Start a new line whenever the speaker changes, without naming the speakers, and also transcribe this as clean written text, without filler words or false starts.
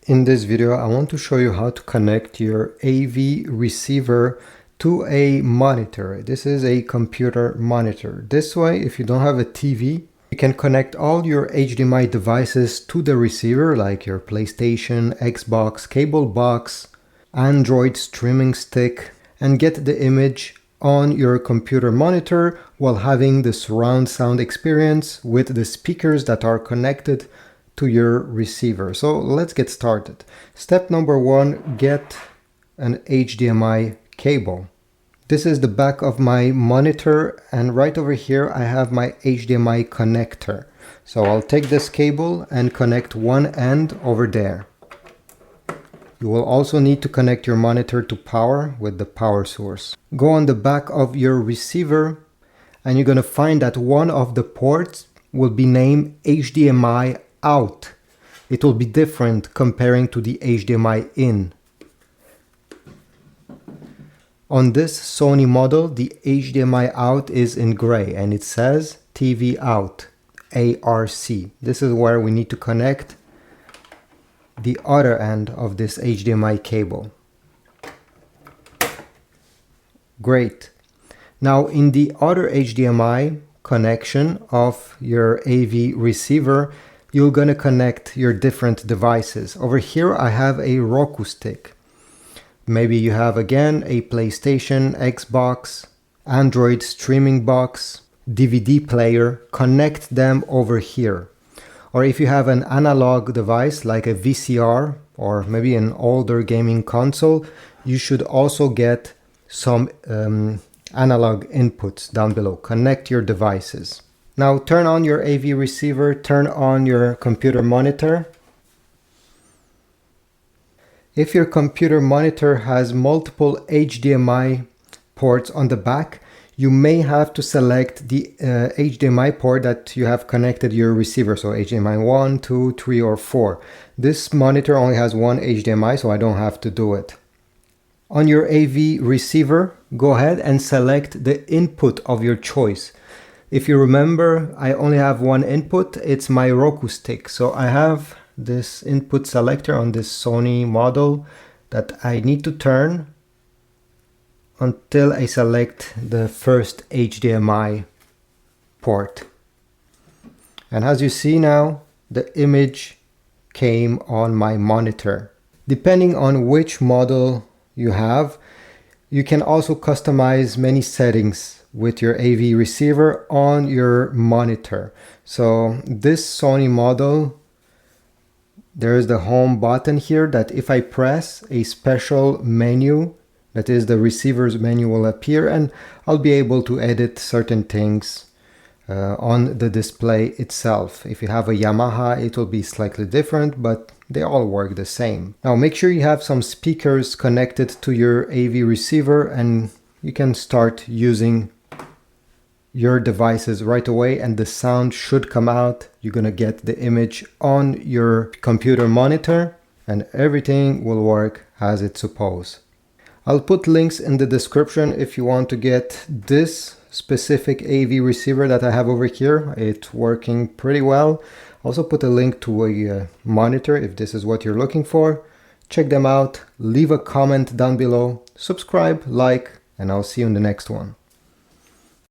In this video, I want to show you how to connect your AV receiver to a monitor. This is a computer monitor. This way, if you don't have a TV, you can connect all your HDMI devices to the receiver, like your PlayStation, Xbox, cable box, Android streaming stick, and get the image on your computer monitor while having the surround sound experience with the speakers that are connected to your receiver. So let's get started. Step number one, get an HDMI cable. This is the back of my monitor, and right over here I have my HDMI connector. So I'll take this cable and connect one end over there. You will also need to connect your monitor to power with the power source. Go on the back of your receiver and you're going to find that one of the ports will be named HDMI out. It will be different comparing to the HDMI in. On this Sony model, the HDMI out is in gray and it says TV out, ARC. This is where we need to connect the other end of this HDMI cable. Great. Now in the other HDMI connection of your AV receiver, you're going to connect your different devices. Over here I have a Roku stick. Maybe you have again a PlayStation, Xbox, Android streaming box, DVD player. Connect them over here. Or if you have an analog device like a VCR or maybe an older gaming console, you should also get some analog inputs down below. Connect your devices. Now turn on your AV receiver, turn on your computer monitor. If your computer monitor has multiple HDMI ports on the back, you may have to select the HDMI port that you have connected your receiver. So HDMI 1, 2, 3, or 4. This monitor only has one HDMI, so I don't have to do it. On your AV receiver, go ahead and select the input of your choice. If you remember, I only have one input. It's my Roku stick. So I have this input selector on this Sony model that I need to turn until I select the first HDMI port. And as you see now, the image came on my monitor. Depending on which model you have, you can also customize many settings with your AV receiver on your monitor. So this Sony model, there is the home button here that if I press, a special menu, that is the receiver's menu, will appear, and I'll be able to edit certain things on the display itself. If you have a Yamaha, it will be slightly different, but they all work the same. Now make sure you have some speakers connected to your AV receiver and you can start using your devices right away and the sound should come out. You're gonna get the image on your computer monitor and everything will work as it's supposed. I'll put links in the description if you want to get this specific AV receiver that I have over here. It's working pretty well. Also put a link to a monitor if this is what you're looking for. Check them out, leave a comment down below, subscribe, like, and I'll see you in the next one.